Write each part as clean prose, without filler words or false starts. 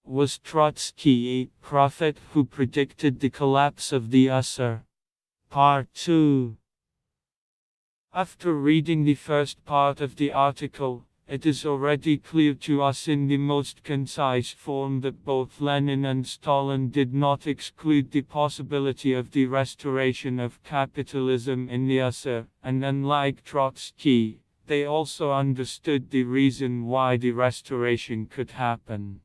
Was Trotsky a prophet who predicted the collapse of the USSR? Part 2. After reading the first part of the article, it is already clear to us in the most concise form that both Lenin and Stalin did not exclude the possibility of the restoration of capitalism in the USSR, and unlike Trotsky, they also understood the reason why the restoration could happen.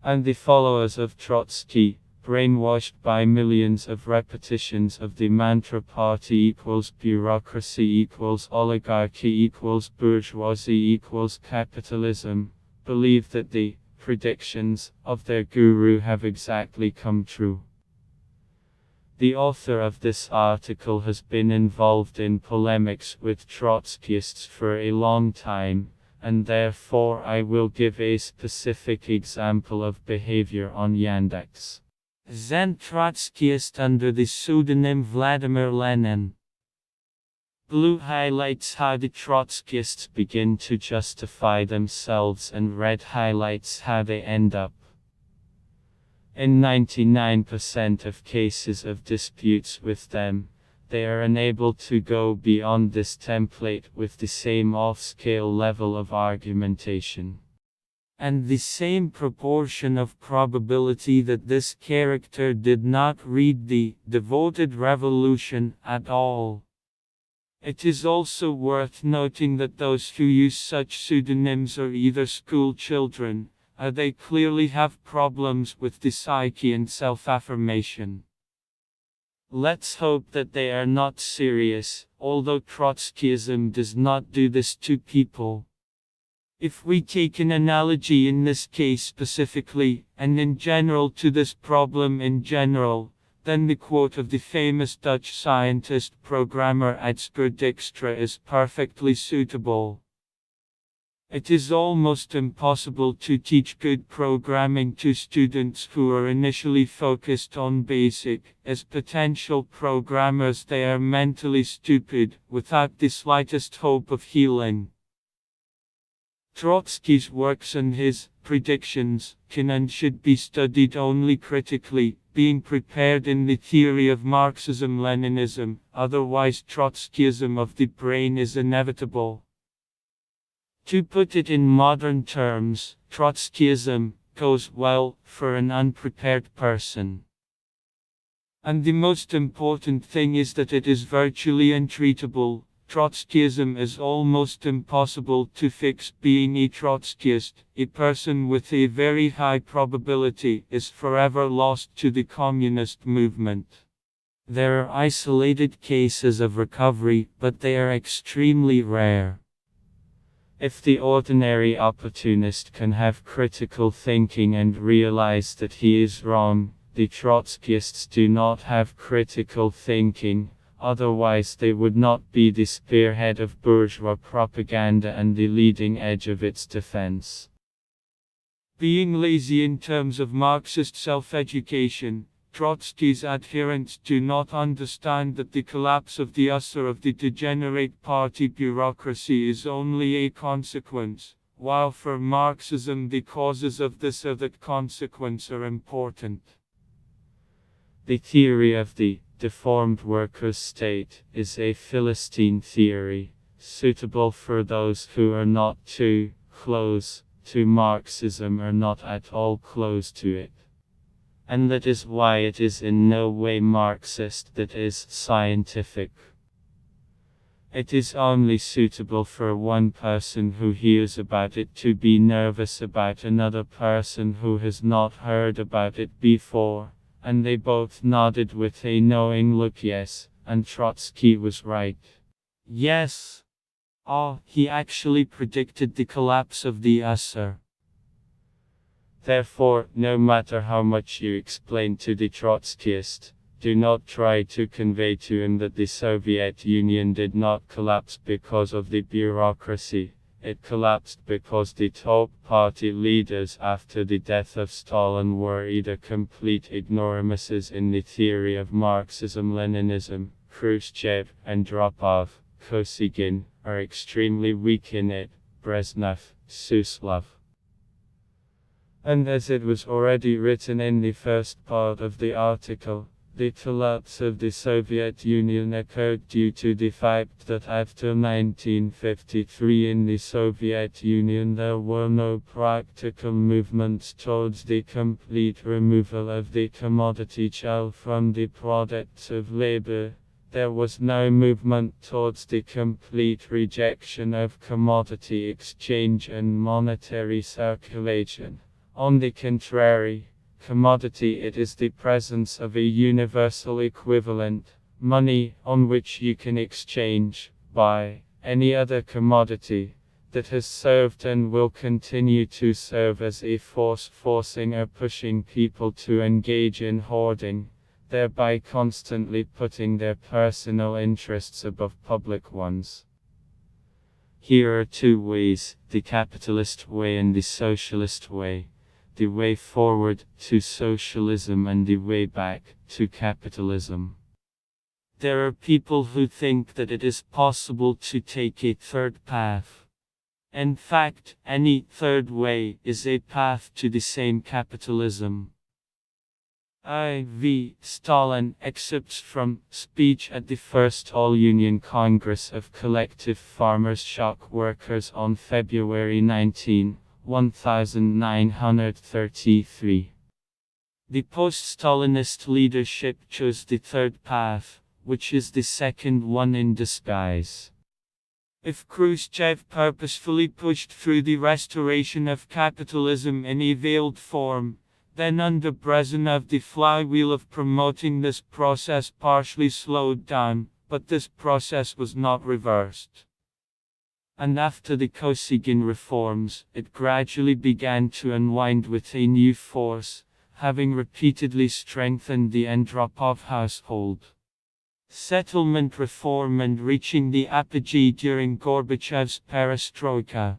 And the followers of Trotsky, brainwashed by millions of repetitions of the mantra party equals bureaucracy equals oligarchy equals bourgeoisie equals capitalism, believe that the predictions of their guru have exactly come true. The author of this article has been involved in polemics with Trotskyists for a long time, and therefore I will give a specific example of behavior on Yandex. Zen Trotskyist under the pseudonym Vladimir Lenin. Blue highlights how the Trotskyists begin to justify themselves, and red highlights how they end up. In 99% of cases of disputes with them, they are unable to go beyond this template with the same off-scale level of argumentation and the same proportion of probability that this character did not read the devoted revolution at all. It is also worth noting that those who use such pseudonyms are either school children, or they clearly have problems with the psyche and self-affirmation. Let's hope that they are not serious, although Trotskyism does not do this to people. If we take an analogy in this case specifically, and in general to this problem in general, then the quote of the famous Dutch scientist programmer Edgar Dijkstra is perfectly suitable. It is almost impossible to teach good programming to students who are initially focused on basic. As potential programmers, they are mentally stupid, without the slightest hope of healing. Trotsky's works and his predictions can and should be studied only critically, being prepared in the theory of Marxism-Leninism, otherwise Trotskyism of the brain is inevitable. To put it in modern terms, Trotskyism goes well for an unprepared person. And the most important thing is that it is virtually untreatable. Trotskyism is almost impossible to fix. Being a Trotskyist, a person with a very high probability is forever lost to the communist movement. There are isolated cases of recovery, but they are extremely rare. If the ordinary opportunist can have critical thinking and realize that he is wrong, the Trotskyists do not have critical thinking, otherwise they would not be the spearhead of bourgeois propaganda and the leading edge of its defense. Being lazy in terms of Marxist self-education, Trotsky's adherents do not understand that the collapse of the USSR of the degenerate party bureaucracy is only a consequence, while for Marxism the causes of this or that consequence are important. The theory of the deformed workers' state is a Philistine theory, suitable for those who are not too close to Marxism or not at all close to it. And that is why it is in no way Marxist, that is scientific. It is only suitable for one person who hears about it to be nervous about another person who has not heard about it before, and they both nodded with a knowing look yes, and Trotsky was right. Yes. He actually predicted the collapse of the USSR. Therefore, no matter how much you explain to the Trotskyist, do not try to convey to him that the Soviet Union did not collapse because of the bureaucracy. It collapsed because the top party leaders after the death of Stalin were either complete ignoramuses in the theory of Marxism-Leninism, Khrushchev, Andropov, Kosygin, are extremely weak in it, Brezhnev, Suslov. And as it was already written in the first part of the article, the collapse of the Soviet Union occurred due to the fact that after 1953 in the Soviet Union there were no practical movements towards the complete removal of the commodity shell from the products of labor. There was no movement towards the complete rejection of commodity exchange and monetary circulation. On the contrary, commodity it is the presence of a universal equivalent, money, on which you can exchange, buy, any other commodity, that has served and will continue to serve as a force forcing or pushing people to engage in hoarding, thereby constantly putting their personal interests above public ones. Here are two ways, the capitalist way and the socialist way. The way forward to socialism and the way back to capitalism. There are people who think that it is possible to take a third path. In fact, any third way is a path to the same capitalism. I.V. Stalin excerpts from speech at the first All-Union Congress of Collective Farmers' Shock Workers on February 19, 1933. The post-Stalinist leadership chose the third path, which is the second one in disguise. If Khrushchev purposefully pushed through the restoration of capitalism in a veiled form, then under Brezhnev the flywheel of promoting this process partially slowed down, but this process was not reversed. And after the Kosygin reforms, it gradually began to unwind with a new force, having repeatedly strengthened the Andropov household. Settlement reform and reaching the apogee during Gorbachev's perestroika.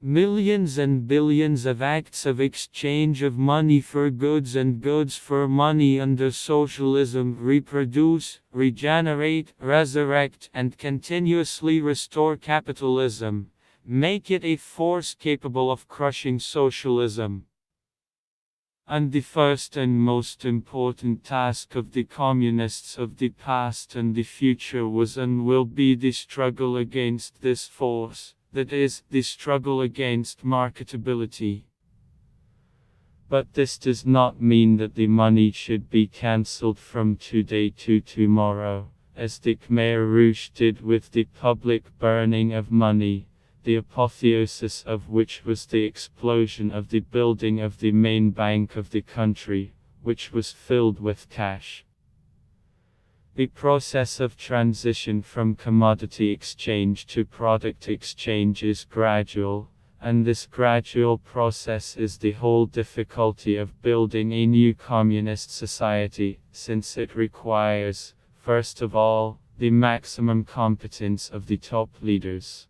Millions and billions of acts of exchange of money for goods and goods for money under socialism reproduce, regenerate, resurrect, and continuously restore capitalism, make it a force capable of crushing socialism. And the first and most important task of the communists of the past and the future was and will be the struggle against this force. That is, the struggle against marketability. But this does not mean that the money should be cancelled from today to tomorrow, as the Khmer Rouge did with the public burning of money, the apotheosis of which was the explosion of the building of the main bank of the country, which was filled with cash. The process of transition from commodity exchange to product exchange is gradual, and this gradual process is the whole difficulty of building a new communist society, since it requires, first of all, the maximum competence of the top leaders.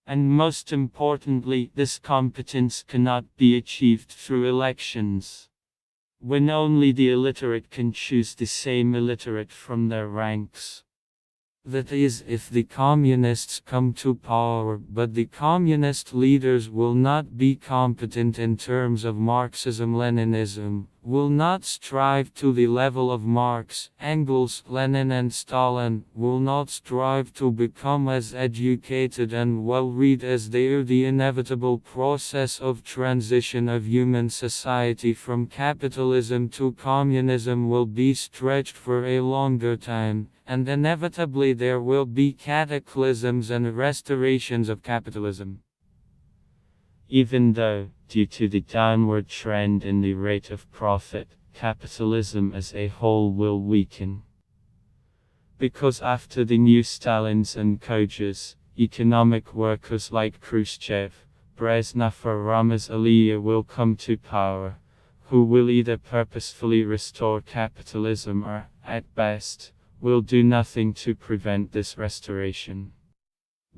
And most importantly, this competence cannot be achieved through elections. When only the illiterate can choose the same illiterate from their ranks. That is, if the communists come to power, but the communist leaders will not be competent in terms of Marxism-Leninism, will not strive to the level of Marx, Engels, Lenin and Stalin, will not strive to become as educated and well-read as they are, the inevitable process of transition of human society from capitalism to communism will be stretched for a longer time, and inevitably there will be cataclysms and restorations of capitalism. Even though, due to the downward trend in the rate of profit, capitalism as a whole will weaken. Because after the new Stalins and Kojas, economic workers like Khrushchev, Brezhnev or Ramos Alia will come to power, who will either purposefully restore capitalism or, at best, will do nothing to prevent this restoration.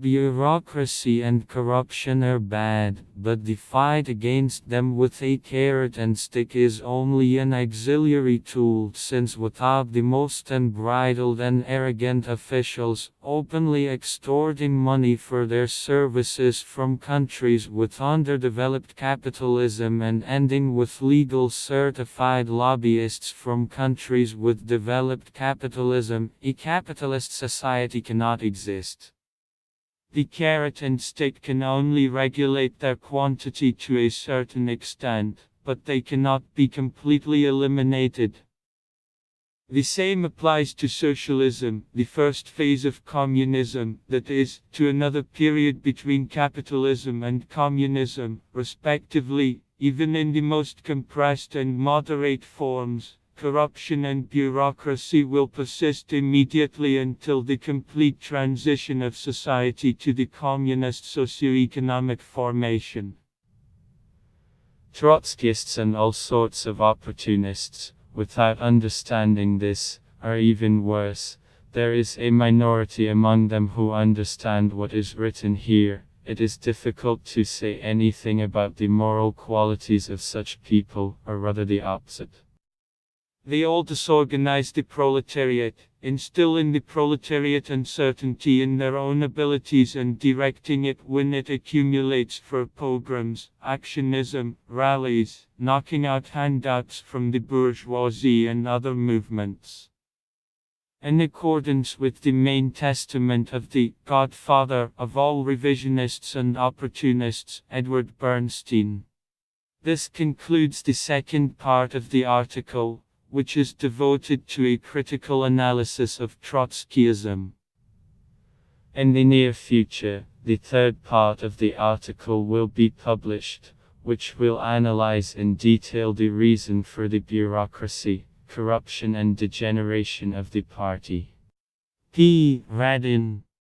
Bureaucracy and corruption are bad, but the fight against them with a carrot and stick is only an auxiliary tool, since without the most unbridled and arrogant officials openly extorting money for their services from countries with underdeveloped capitalism and ending with legal certified lobbyists from countries with developed capitalism, a capitalist society cannot exist. The carrot and stick can only regulate their quantity to a certain extent, but they cannot be completely eliminated. The same applies to socialism, the first phase of communism, that is, to another period between capitalism and communism, respectively, even in the most compressed and moderate forms. Corruption and bureaucracy will persist immediately until the complete transition of society to the communist socio-economic formation. Trotskyists and all sorts of opportunists, without understanding this, are even worse. There is a minority among them who understand what is written here. It is difficult to say anything about the moral qualities of such people, or rather the opposite. They all disorganize the proletariat, instill in the proletariat uncertainty in their own abilities and directing it when it accumulates for pogroms, actionism, rallies, knocking out handouts from the bourgeoisie and other movements. In accordance with the main testament of the godfather of all revisionists and opportunists, Edward Bernstein. This concludes the second part of the article, which is devoted to a critical analysis of Trotskyism. In the near future, the third part of the article will be published, which will analyze in detail the reason for the bureaucracy, corruption and degeneration of the party. P. Ravidin.